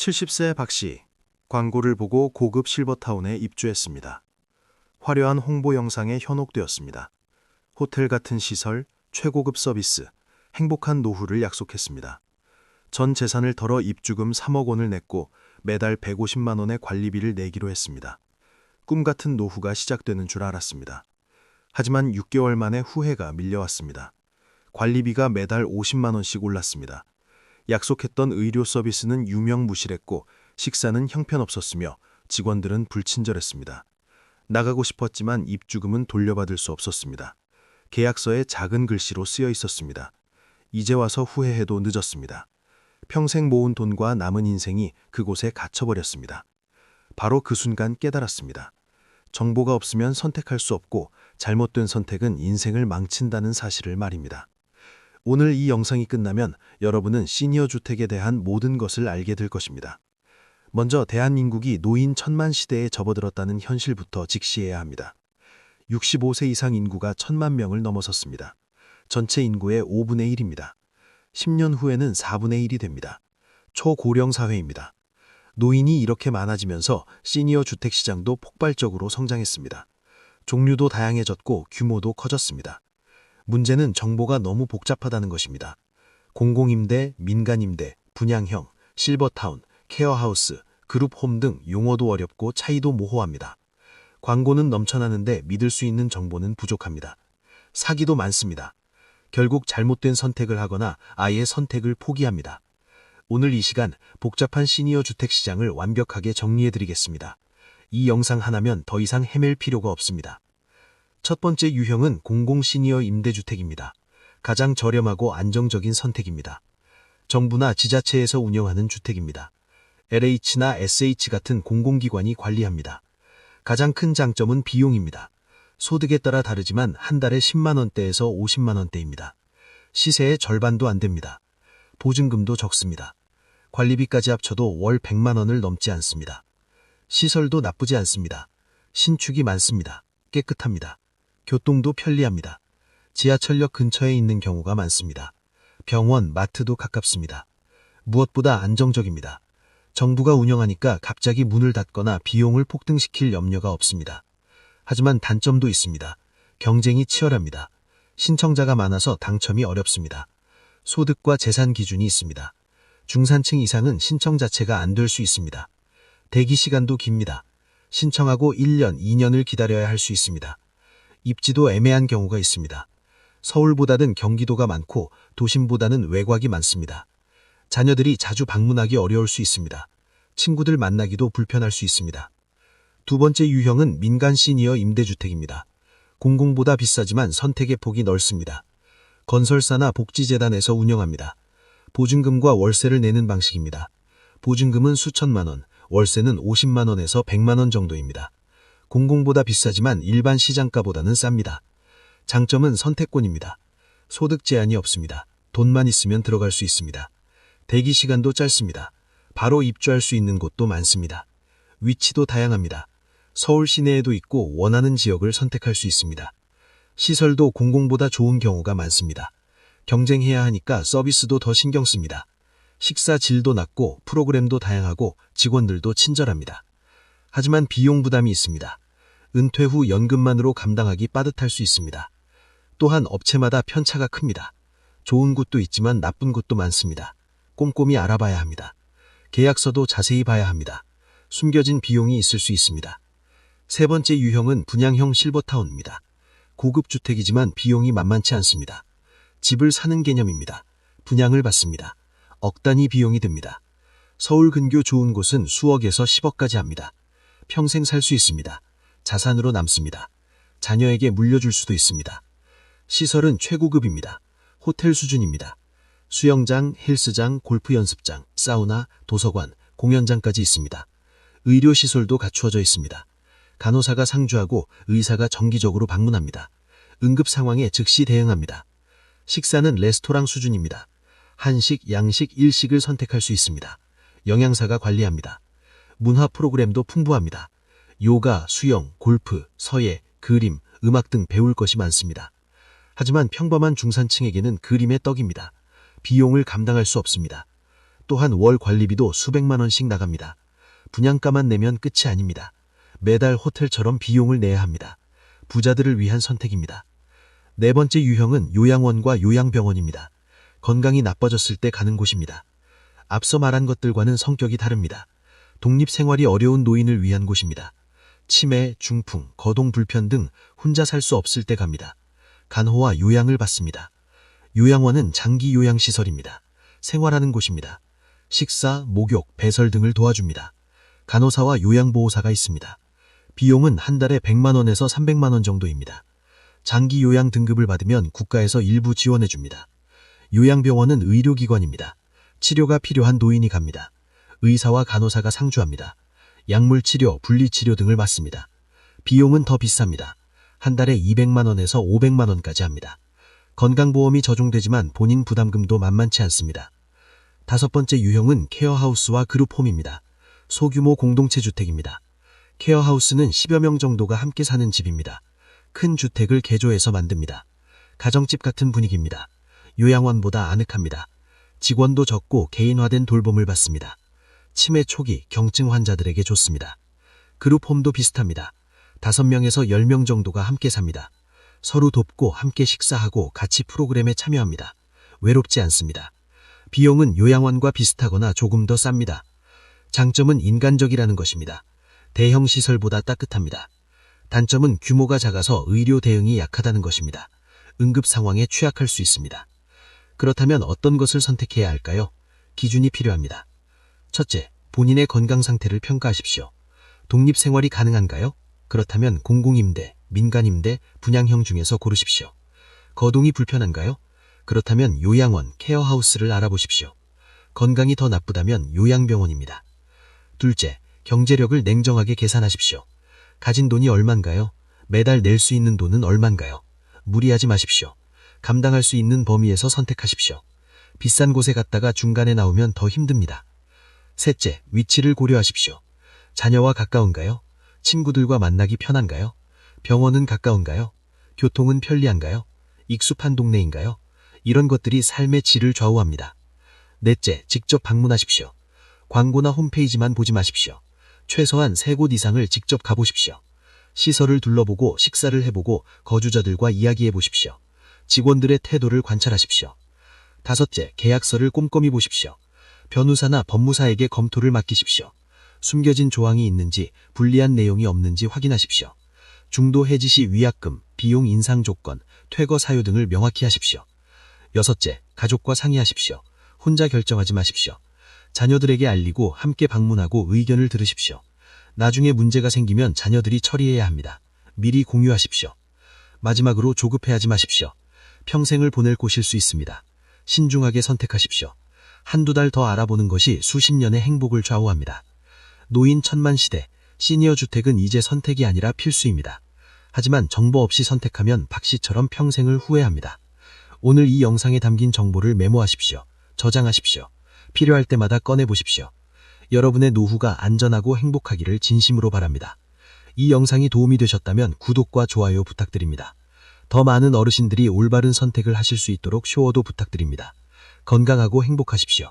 70세 박씨, 광고를 보고 고급 실버타운에 입주했습니다. 화려한 홍보 영상에 현혹되었습니다. 호텔 같은 시설, 최고급 서비스, 행복한 노후를 약속했습니다. 전 재산을 털어 입주금 3억 원을 냈고 매달 150만 원의 관리비를 내기로 했습니다. 꿈 같은 노후가 시작되는 줄 알았습니다. 하지만 6개월 만에 후회가 밀려왔습니다. 관리비가 매달 50만 원씩 올랐습니다. 약속했던 의료 서비스는 유명무실했고 식사는 형편없었으며 직원들은 불친절했습니다. 나가고 싶었지만 입주금은 돌려받을 수 없었습니다. 계약서에 작은 글씨로 쓰여 있었습니다. 이제 와서 후회해도 늦었습니다. 평생 모은 돈과 남은 인생이 그곳에 갇혀버렸습니다. 바로 그 순간 깨달았습니다. 정보가 없으면 선택할 수 없고 잘못된 선택은 인생을 망친다는 사실을 말입니다. 오늘 이 영상이 끝나면 여러분은 시니어 주택에 대한 모든 것을 알게 될 것입니다. 먼저 대한민국이 노인 천만 시대에 접어들었다는 현실부터 직시해야 합니다. 65세 이상 인구가 1,000만 명을 넘어섰습니다. 전체 인구의 5분의 1입니다. 10년 후에는 4분의 1이 됩니다. 초고령 사회입니다. 노인이 이렇게 많아지면서 시니어 주택 시장도 폭발적으로 성장했습니다. 종류도 다양해졌고 규모도 커졌습니다. 문제는 정보가 너무 복잡하다는 것입니다. 공공임대, 민간임대, 분양형, 실버타운, 케어하우스, 그룹홈 등 용어도 어렵고 차이도 모호합니다. 광고는 넘쳐나는데 믿을 수 있는 정보는 부족합니다. 사기도 많습니다. 결국 잘못된 선택을 하거나 아예 선택을 포기합니다. 오늘 이 시간 복잡한 시니어 주택 시장을 완벽하게 정리해드리겠습니다. 이 영상 하나면 더 이상 헤맬 필요가 없습니다. 첫 번째 유형은 공공 시니어 임대주택입니다. 가장 저렴하고 안정적인 선택입니다. 정부나 지자체에서 운영하는 주택입니다. LH나 SH 같은 공공기관이 관리합니다. 가장 큰 장점은 비용입니다. 소득에 따라 다르지만 한 달에 10만 원대에서 50만 원대입니다. 시세의 절반도 안 됩니다. 보증금도 적습니다. 관리비까지 합쳐도 월 100만 원을 넘지 않습니다. 시설도 나쁘지 않습니다. 신축이 많습니다. 깨끗합니다. 교통도 편리합니다. 지하철역 근처에 있는 경우가 많습니다. 병원, 마트도 가깝습니다. 무엇보다 안정적입니다. 정부가 운영하니까 갑자기 문을 닫거나 비용을 폭등시킬 염려가 없습니다. 하지만 단점도 있습니다. 경쟁이 치열합니다. 신청자가 많아서 당첨이 어렵습니다. 소득과 재산 기준이 있습니다. 중산층 이상은 신청 자체가 안 될 수 있습니다. 대기 시간도 깁니다. 신청하고 1년, 2년을 기다려야 할 수 있습니다. 입지도 애매한 경우가 있습니다. 서울보다는 경기도가 많고 도심보다는 외곽이 많습니다. 자녀들이 자주 방문하기 어려울 수 있습니다. 친구들 만나기도 불편할 수 있습니다. 두 번째 유형은 민간 시니어 임대주택입니다. 공공보다 비싸지만 선택의 폭이 넓습니다. 건설사나 복지재단에서 운영합니다. 보증금과 월세를 내는 방식입니다. 보증금은 수천만 원, 월세는 50만 원에서 100만 원 정도입니다. 공공보다 비싸지만 일반 시장가보다는 쌉니다. 장점은 선택권입니다. 소득 제한이 없습니다. 돈만 있으면 들어갈 수 있습니다. 대기 시간도 짧습니다. 바로 입주할 수 있는 곳도 많습니다. 위치도 다양합니다. 서울 시내에도 있고 원하는 지역을 선택할 수 있습니다. 시설도 공공보다 좋은 경우가 많습니다. 경쟁해야 하니까 서비스도 더 신경 씁니다. 식사 질도 낮고 프로그램도 다양하고 직원들도 친절합니다. 하지만 비용 부담이 있습니다. 은퇴 후 연금만으로 감당하기 빠듯할 수 있습니다. 또한 업체마다 편차가 큽니다. 좋은 곳도 있지만 나쁜 곳도 많습니다. 꼼꼼히 알아봐야 합니다. 계약서도 자세히 봐야 합니다. 숨겨진 비용이 있을 수 있습니다. 세 번째 유형은 분양형 실버타운입니다. 고급 주택이지만 비용이 만만치 않습니다. 집을 사는 개념입니다. 분양을 받습니다. 억 단위 비용이 듭니다. 서울 근교 좋은 곳은 수억에서 10억까지 합니다. 평생 살 수 있습니다. 자산으로 남습니다. 자녀에게 물려줄 수도 있습니다. 시설은 최고급입니다. 호텔 수준입니다. 수영장, 헬스장, 골프 연습장, 사우나, 도서관, 공연장까지 있습니다. 의료시설도 갖추어져 있습니다. 간호사가 상주하고 의사가 정기적으로 방문합니다. 응급 상황에 즉시 대응합니다. 식사는 레스토랑 수준입니다. 한식, 양식, 일식을 선택할 수 있습니다. 영양사가 관리합니다. 문화 프로그램도 풍부합니다. 요가, 수영, 골프, 서예, 그림, 음악 등 배울 것이 많습니다. 하지만 평범한 중산층에게는 그림의 떡입니다. 비용을 감당할 수 없습니다. 또한 월 관리비도 수백만 원씩 나갑니다. 분양가만 내면 끝이 아닙니다. 매달 호텔처럼 비용을 내야 합니다. 부자들을 위한 선택입니다. 네 번째 유형은 요양원과 요양병원입니다. 건강이 나빠졌을 때 가는 곳입니다. 앞서 말한 것들과는 성격이 다릅니다. 독립생활이 어려운 노인을 위한 곳입니다. 치매, 중풍, 거동 불편 등 혼자 살 수 없을 때 갑니다. 간호와 요양을 받습니다. 요양원은 장기 요양시설입니다. 생활하는 곳입니다. 식사, 목욕, 배설 등을 도와줍니다. 간호사와 요양보호사가 있습니다. 비용은 한 달에 100만 원에서 300만 원 정도입니다. 장기 요양 등급을 받으면 국가에서 일부 지원해줍니다. 요양병원은 의료기관입니다. 치료가 필요한 노인이 갑니다. 의사와 간호사가 상주합니다. 약물치료, 분리치료 등을 맡습니다. 비용은 더 비쌉니다. 한 달에 200만 원에서 500만 원까지 합니다. 건강보험이 적용되지만 본인 부담금도 만만치 않습니다. 다섯 번째 유형은 케어하우스와 그룹홈입니다. 소규모 공동체 주택입니다. 케어하우스는 10여 명 정도가 함께 사는 집입니다. 큰 주택을 개조해서 만듭니다. 가정집 같은 분위기입니다. 요양원보다 아늑합니다. 직원도 적고 개인화된 돌봄을 받습니다. 치매 초기, 경증 환자들에게 좋습니다. 그룹홈도 비슷합니다. 5명에서 10명 정도가 함께 삽니다. 서로 돕고 함께 식사하고 같이 프로그램에 참여합니다. 외롭지 않습니다. 비용은 요양원과 비슷하거나 조금 더 쌉니다. 장점은 인간적이라는 것입니다. 대형 시설보다 따뜻합니다. 단점은 규모가 작아서 의료 대응이 약하다는 것입니다. 응급 상황에 취약할 수 있습니다. 그렇다면 어떤 것을 선택해야 할까요? 기준이 필요합니다. 첫째, 본인의 건강 상태를 평가하십시오. 독립생활이 가능한가요? 그렇다면 공공임대, 민간임대, 분양형 중에서 고르십시오. 거동이 불편한가요? 그렇다면 요양원, 케어하우스를 알아보십시오. 건강이 더 나쁘다면 요양병원입니다. 둘째, 경제력을 냉정하게 계산하십시오. 가진 돈이 얼만가요? 매달 낼 수 있는 돈은 얼만가요? 무리하지 마십시오. 감당할 수 있는 범위에서 선택하십시오. 비싼 곳에 갔다가 중간에 나오면 더 힘듭니다. 셋째, 위치를 고려하십시오. 자녀와 가까운가요? 친구들과 만나기 편한가요? 병원은 가까운가요? 교통은 편리한가요? 익숙한 동네인가요? 이런 것들이 삶의 질을 좌우합니다. 넷째, 직접 방문하십시오. 광고나 홈페이지만 보지 마십시오. 최소한 3곳 이상을 직접 가보십시오. 시설을 둘러보고 식사를 해보고 거주자들과 이야기해보십시오. 직원들의 태도를 관찰하십시오. 다섯째, 계약서를 꼼꼼히 보십시오. 변호사나 법무사에게 검토를 맡기십시오. 숨겨진 조항이 있는지, 불리한 내용이 없는지 확인하십시오. 중도 해지 시 위약금, 비용 인상 조건, 퇴거 사유 등을 명확히 하십시오. 여섯째, 가족과 상의하십시오. 혼자 결정하지 마십시오. 자녀들에게 알리고 함께 방문하고 의견을 들으십시오. 나중에 문제가 생기면 자녀들이 처리해야 합니다. 미리 공유하십시오. 마지막으로 조급해하지 마십시오. 평생을 보낼 곳일 수 있습니다. 신중하게 선택하십시오. 한두 달 더 알아보는 것이 수십 년의 행복을 좌우합니다. 노인 천만 시대, 시니어 주택은 이제 선택이 아니라 필수입니다. 하지만 정보 없이 선택하면 박 씨처럼 평생을 후회합니다. 오늘 이 영상에 담긴 정보를 메모하십시오. 저장하십시오. 필요할 때마다 꺼내보십시오. 여러분의 노후가 안전하고 행복하기를 진심으로 바랍니다. 이 영상이 도움이 되셨다면 구독과 좋아요 부탁드립니다. 더 많은 어르신들이 올바른 선택을 하실 수 있도록 쇼어도 부탁드립니다. 건강하고 행복하십시오.